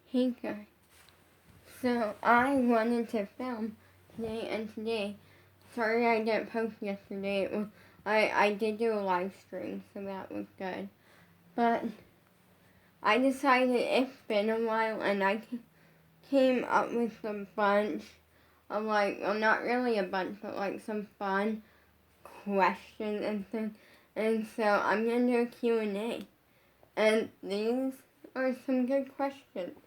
Hey guys, so I wanted to film today, and sorry I didn't post yesterday. I did do a live stream, so that was good. But I decided it's been a while, and I came up with a bunch of not really a bunch, but some fun questions and things. And so I'm gonna do a Q&A. And these are some good questions.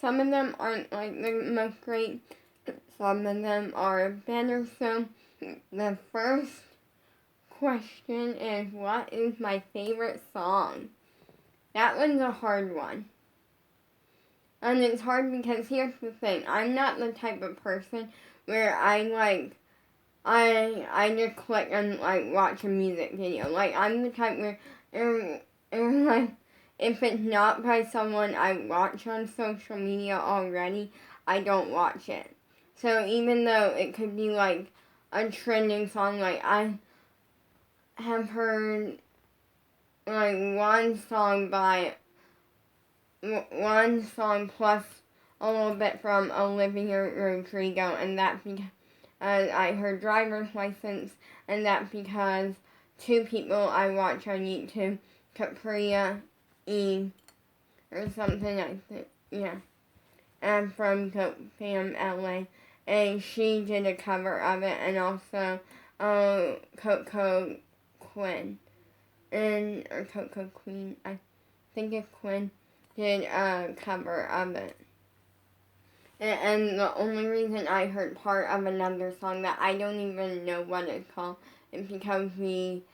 Some of them aren't the most great, some of them are better. So the first question is, what is my favorite song? That one's a hard one. And it's hard because here's the thing, I'm not the type of person where I just click and watch a music video. I'm the type where if it's not by someone I watch on social media already, I don't watch it. So even though it could be a trending song, I have heard one song plus a little bit from Olivia Rodrigo, and that's because I heard Driver's License, and that's because two people I watch on YouTube, Capria Eve, or something like that, yeah. And from Goat Fam LA, and she did a cover of it, and also Coco Quinn, or Coco Queen, I think it's Quinn, did a cover of it. And the only reason I heard part of another song that I don't even know what it's called is because we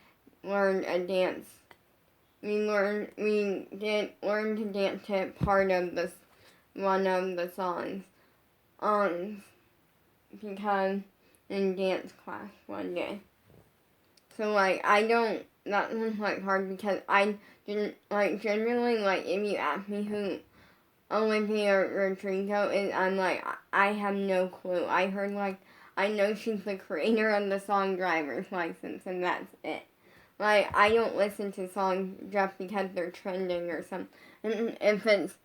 learned a dance. We did learn to dance to part of one of the songs, because in dance class one day. So that one's hard because I didn't, generally, if you ask me who Olivia Rodrigo is, I have no clue. I heard, I know she's the creator of the song Driver's License, and that's it. I don't listen to songs just because they're trending or something. And if it's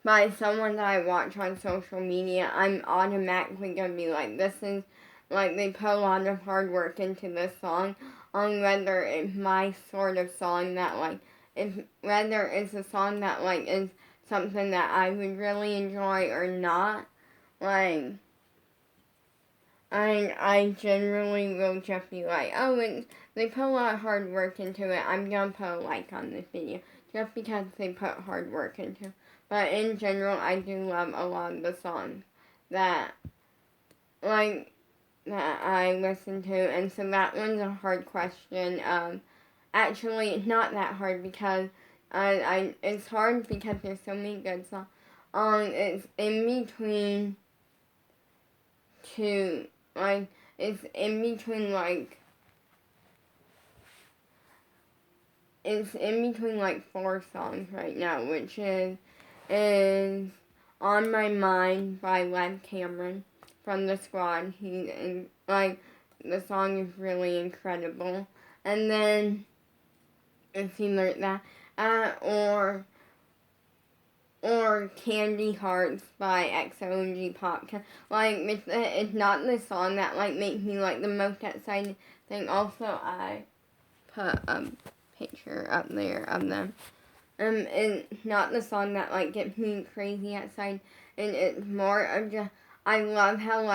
by someone that I watch on social media, I'm automatically going to be this is, they put a lot of hard work into this song, on whether it's my sort of song that, whether it's a song that, is something that I would really enjoy or not. I generally will just be they put a lot of hard work into it, I'm gonna put a like on this video, just because they put hard work into it. But in general, I do love a lot of the songs that I listen to, and so that one's a hard question. Actually, it's not that hard because it's hard because there's so many good songs. It's in between two, it's in between it's in between 4 songs right now, which is On My Mind by Lev Cameron from The Squad. The song is really incredible. And then it's either that or Candy Hearts by XONG Pop. It's not the song that makes me the most exciting thing. Also, I put a picture up there of them. It's not the song that gets me crazy excited, and it's more of just, I love how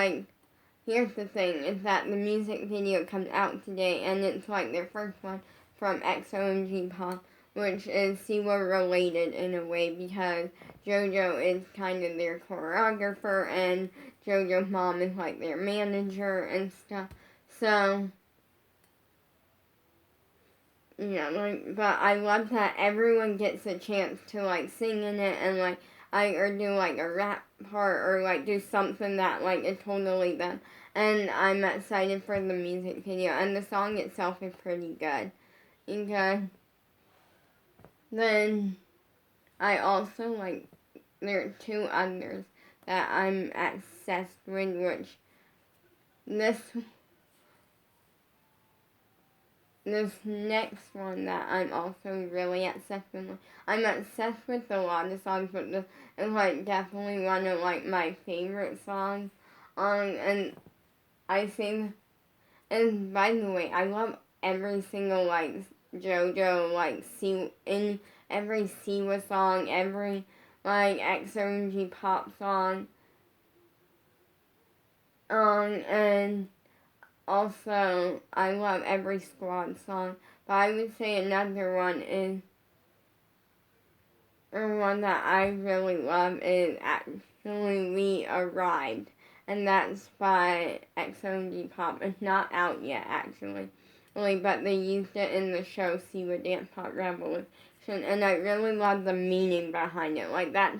here's the thing, is that the music video comes out today, and it's their first one from XONG Pop, which is Siwa related in a way, because Jojo is kind of their choreographer, and Jojo's mom is their manager and stuff. So yeah, but I love that everyone gets a chance to sing in it, and or do a rap part, or do something that is totally them. And I'm excited for the music video, and the song itself is pretty good. Okay. Then I also there are 2 others that I'm obsessed with, which this this next one that I'm also really obsessed with. I'm obsessed with a lot of songs, but this is like definitely one of like my favorite songs. And I think, and by the way, I love every single like Jojo like in every Siwa song, every like XOG pop song. And also I love every Squad song. But I would say another one is, or one that I really love is actually We Arrived. And that's by XOG Pop. It's not out yet, actually. Really, but they used it in the show Siwa Dance Pop Revolution. And I really love the meaning behind it. Like, that's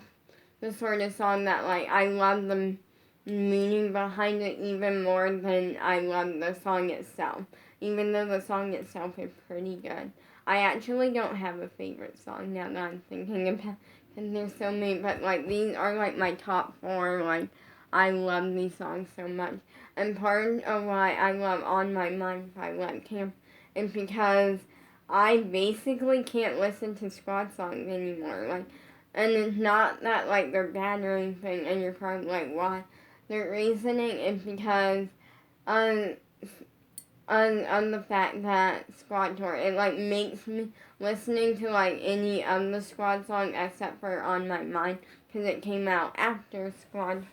the sort of song that, like, I love the meaning behind it even more than I love the song itself. Even though the song itself is pretty good. I actually don't have a favorite song now that I'm thinking about, because there's so many, but like these are like my top 4. Like, I love these songs so much. And part of why I love On My Mind by Left Camp is because I basically can't listen to Squad songs anymore. Like, and it's not that like they're bad or anything, and you're probably like, why? The reasoning is because um on the fact that Squad Tour, it like makes me listening to like any of the Squad songs except for On My Mind, because it came out after Squad.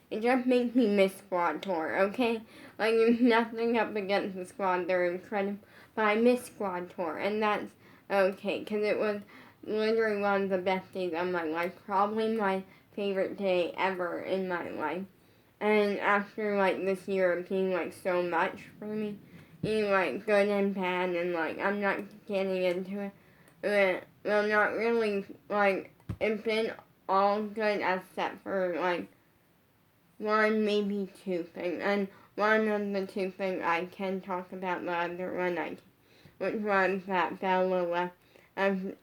It just makes me miss Squad Tour, okay? Like, there's nothing up against the Squad, they're incredible, but I miss Squad Tour, and that's okay, because it was literally one of the best days of my life, probably my favorite day ever in my life. And after like this year of being like so much for me, like good and bad, and like I'm not getting into it. Well, not really. Like, it's been all good except for like one, maybe 2 things, and one of the 2 things I can talk about. The other one which was that Bella left of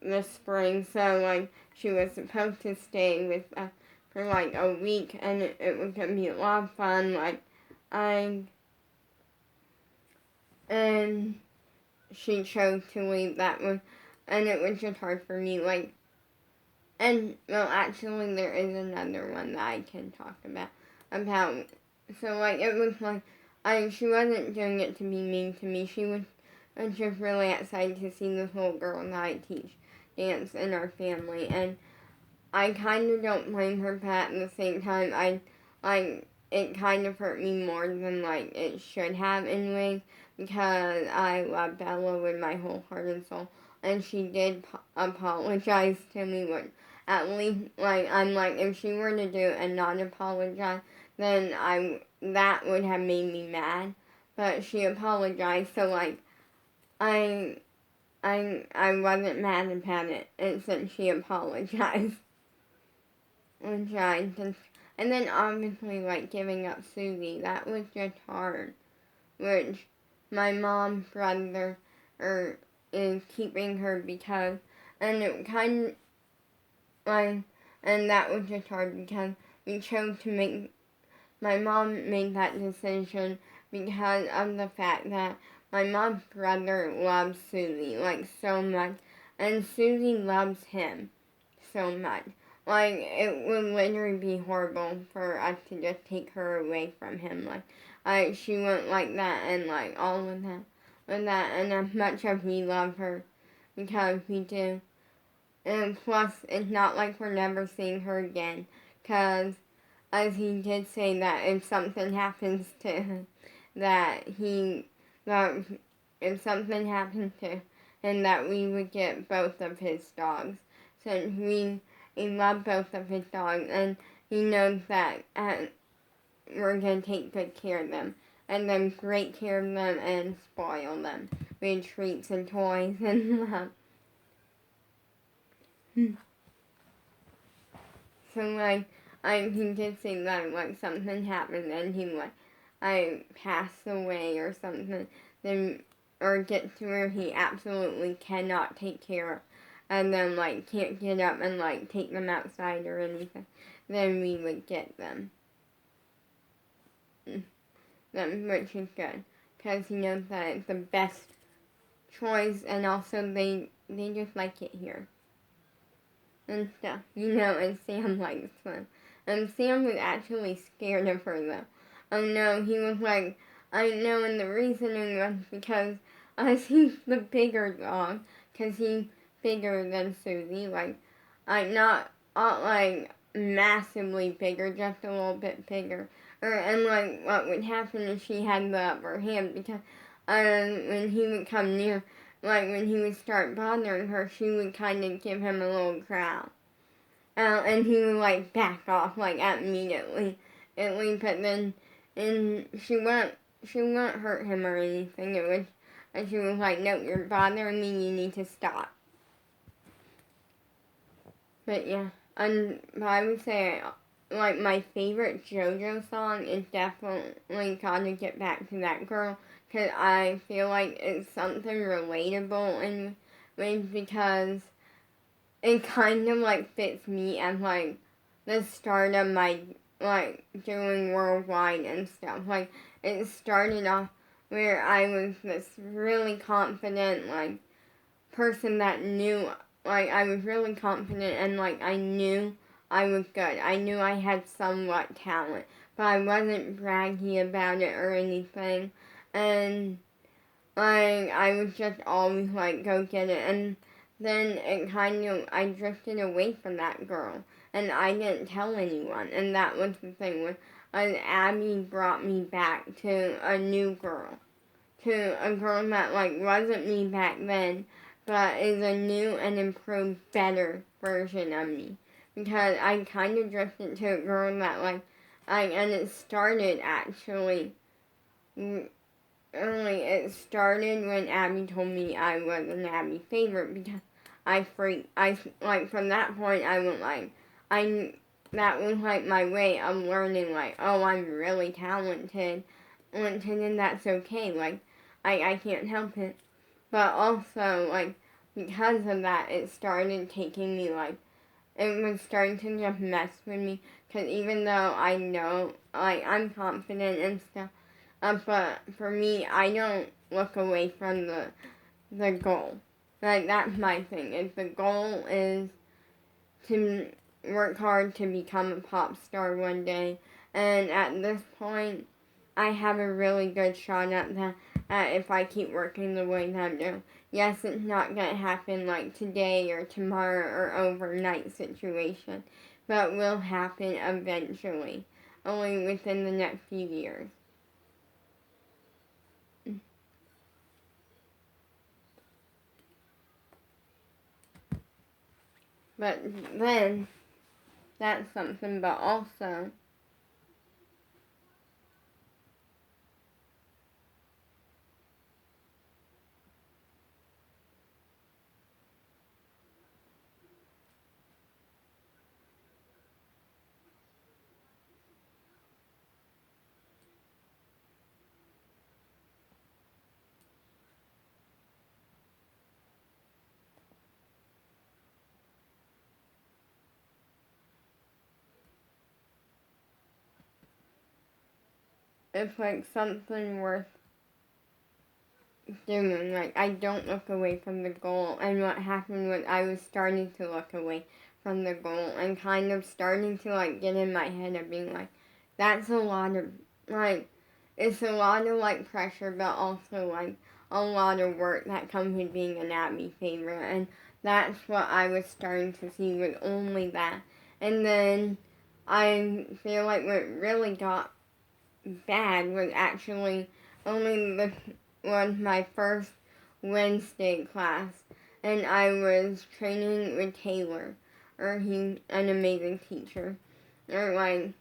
the spring. So like she was supposed to stay with us for like a week, and it was gonna be a lot of fun. Like, and she chose to leave that one, and it was just hard for me, like, and, well, actually, there is another one that I can talk about, so, like, it was, like, she wasn't doing it to be mean to me, she was just really excited to see this little girl that I teach dance in our family, and I kind of don't blame her, but at the same time, it kind of hurt me more than, like, it should have anyways, because I love Bella with my whole heart and soul, and she did apologize to me, which at least, like, I'm like, if she were to do it and not apologize, then that would have made me mad, but she apologized, so, like, I wasn't mad about it, and since she apologized, which I just, and then obviously, like, giving up Susie, that was just hard, which my mom's brother is keeping her because, and it kind of, like, and that was just hard because we chose to my mom made that decision because of the fact that my mom's brother loves Susie, like, so much, and Susie loves him so much. Like, it would literally be horrible for us to just take her away from him. Like she wouldn't like that, and like all of that, and as much as we love her, because we do. And plus, it's not like we're never seeing her again, because as he did say that if something happens to him, that if something happens to him, that we would get both of his dogs. Since he loved both of his dogs, and he knows that we're going to take good care of them, and then great care of them and spoil them with treats and toys and love. So, like, he did say that, like, something happened and he, like, I passed away or something, then, or get to where he absolutely cannot take care of, and then, like, can't get up and, like, take them outside or anything, then we would get them. Which is good, because he knows that it's the best choice, and also they just like it here and stuff, and Sam likes them. And Sam was actually scared of her though. Oh no, he was like, I know, and the reasoning was because he's the bigger dog, because he's bigger than Susie, not like massively bigger, just a little bit bigger. And like what would happen is she had the upper hand because when he would come near, like when he would start bothering her, she would kind of give him a little growl. And he would like back off like immediately. But then and she won't hurt him or anything. And she was like, no, you're bothering me, you need to stop. But yeah, but I would say like my favorite JoJo song is definitely Gotta Get Back to That Girl, because I feel like it's something relatable and because it kind of like fits me as like the start of my like doing worldwide and stuff. Like it started off where I was this really confident like person that knew, like I was really confident and like I knew I was good. I knew I had somewhat talent, but I wasn't braggy about it or anything. And like I was just always like go get it. And then it kind of, I drifted away from that girl and I didn't tell anyone. And that was the thing when Abby brought me back to a new girl, to a girl that like wasn't me back then, but is a new and improved, better version of me. Because I kind of drifted to a girl that like, and it started actually early. It started when Abby told me I was an Abby favorite because from that point I went like, that was like my way of learning like, oh, I'm really talented, and that's okay, like, I can't help it. But also, like, because of that, it started taking me, like, it was starting to just mess with me. Because even though I know, like, I'm confident and stuff, but for me, I don't look away from the goal. Like, that's my thing. If the goal is to work hard to become a pop star one day, and at this point, I have a really good shot at that if I keep working the way that I'm doing. Yes, it's not going to happen like today or tomorrow or overnight situation, but will happen eventually, only within the next few years. But then, that's something, but also, it's like something worth doing. Like, I don't look away from the goal. And what happened was I was starting to look away from the goal and kind of starting to, like, get in my head of being like, that's a lot of, like, it's a lot of, like, pressure, but also, like, a lot of work that comes with being an Abby favorite. And that's what I was starting to see was only that. And then I feel like what really got bad was actually only was my first Wednesday class, and I was training with Taylor, or he's an amazing teacher, or like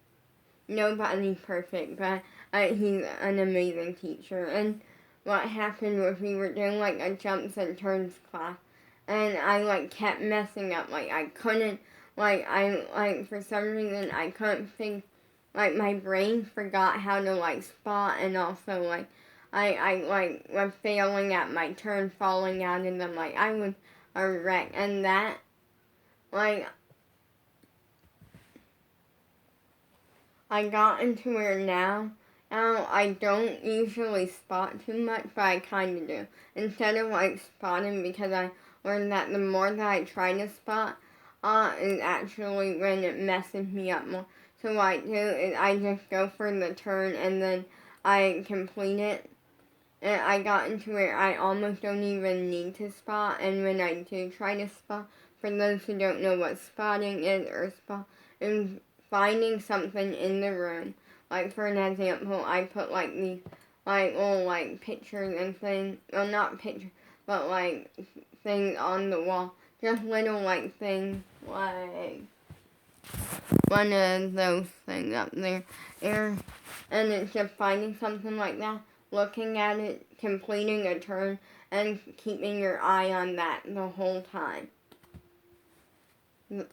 nobody's perfect, but he's an amazing teacher. And what happened was we were doing like a jumps and turns class, and I like kept messing up. Like I couldn't, for some reason I couldn't think. Like my brain forgot how to like spot, and also like I like was failing at my turn, falling out of them. Like I was a wreck, and that like I got into where now I don't usually spot too much, but I kind of do. Instead of like spotting, because I learned that the more that I try to spot, is actually when it messes me up more. So what I do is I just go for the turn and then I complete it. And I got into where I almost don't even need to spot. And when I do try to spot, for those who don't know what spotting is or spot, is finding something in the room. Like for an example, I put like these like little like pictures and things. Well, not pictures, but like things on the wall. Just little like things like one of those things up there. And it's just finding something like that, looking at it, completing a turn, and keeping your eye on that the whole time.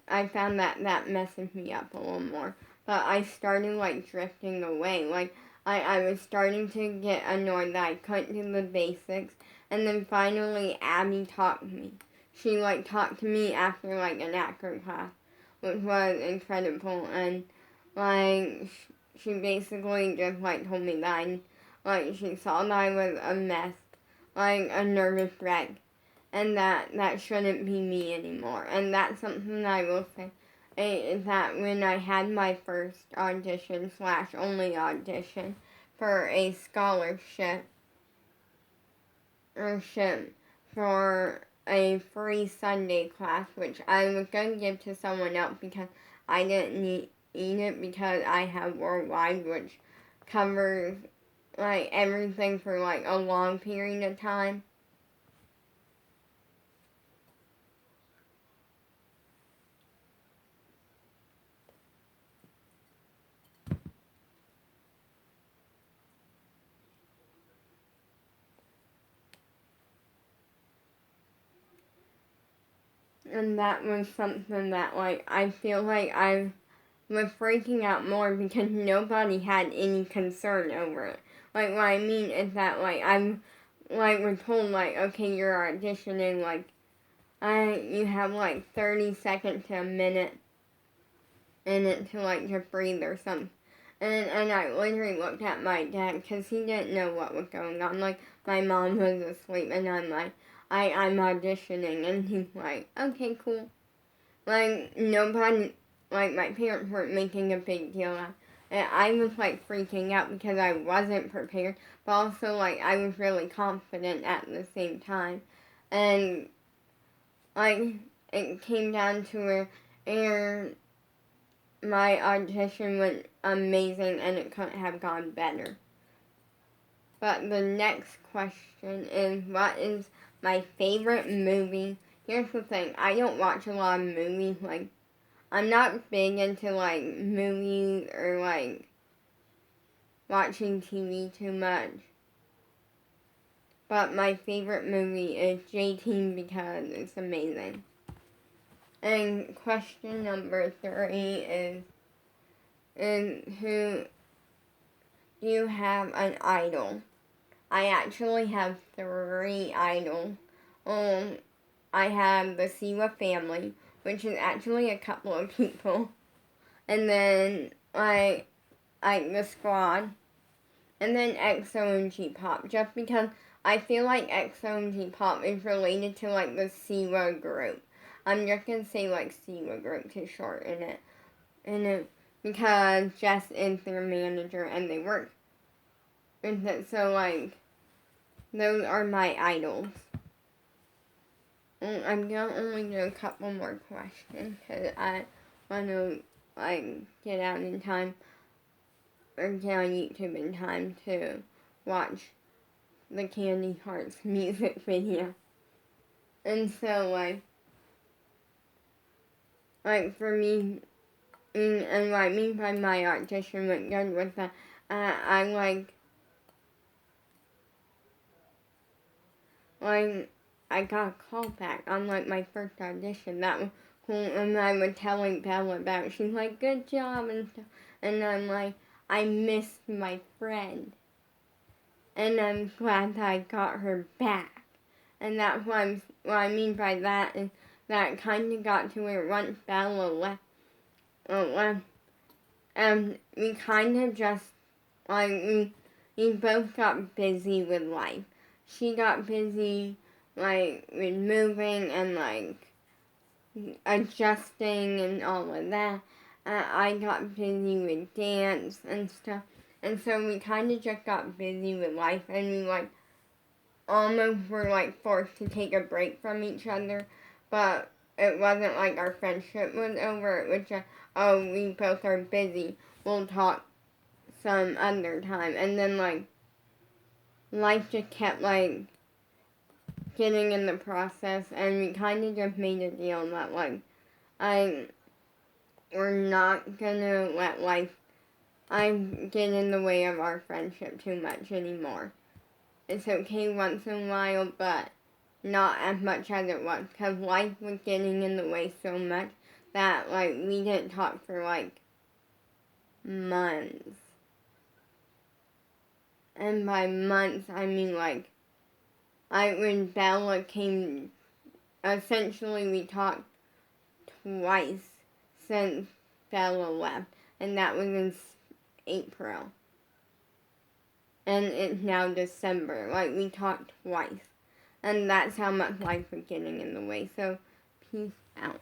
I found that messes me up a little more. But I started like drifting away. Like I was starting to get annoyed that I couldn't do the basics. And then finally Abby taught me. She like talked to me after like an actor class, which was incredible. And like she basically just like told me that she saw that I was a mess, like a nervous wreck, and that shouldn't be me anymore. And that's something that I will say is that when I had my first audition / only audition for a scholarship for a free Sunday class, which I was going to give to someone else because I didn't need it because I have worldwide, which covers like everything for like a long period of time. And that was something that like I feel like I was freaking out more because nobody had any concern over it. Like what I mean is that like I'm like we're told like, okay, you're auditioning, like you have like 30 seconds to a minute in it to like to breathe or something. And I literally looked at my dad because he didn't know what was going on. Like my mom was asleep and I'm like, I'm auditioning, and he's like, okay, cool. Like nobody, like my parents weren't making a big deal out. And I was like freaking out because I wasn't prepared, but also like I was really confident at the same time. And like it came down to where my audition went amazing and it couldn't have gone better. But the next question is, what is my favorite movie? Here's the thing, I don't watch a lot of movies. Like, I'm not big into like movies or like watching TV too much. But my favorite movie is J-Team because it's amazing. And question number 3 is who do you have an idol? I actually have 3 idols. I have the Siwa family, which is actually a couple of people. And then I the squad. And then EXO and G-pop, just because I feel like EXO and G-pop is related to like the Siwa group. I'm just gonna say like Siwa group to shorten it. Because Jess is their manager and they work with it. So like, those are my idols. I'm gonna only do a couple more questions because I want to like get out in time or get on YouTube in time to watch the Candy Hearts music video. And so like for me, and what I mean by my audition went good was that I I got a call back on like my first audition. That was cool, and I was telling Bella about it. She's like, good job and stuff. And I'm like, I missed my friend. And I'm glad that I got her back. And that's what I mean by that is that it kind of got to where once Bella left, we kind of just like, we both got busy with life. She got busy, like, with moving and, like, adjusting and all of that. I got busy with dance and stuff. And so we kind of just got busy with life, and we, like, almost were, like, forced to take a break from each other. But it wasn't like our friendship was over. It was just, oh, we both are busy. We'll talk some other time. And then, like, life just kept, like, getting in the process, and we kind of just made a deal that, like, we're not gonna let life get in the way of our friendship too much anymore. It's okay once in a while, but not as much as it was, because life was getting in the way so much that, like, we didn't talk for, like, months. And by months, I mean, like, when Bella came, essentially we talked twice since Bella left, and that was in April. And it's now December. Like, we talked twice. And that's how much life was getting in the way. So, peace out.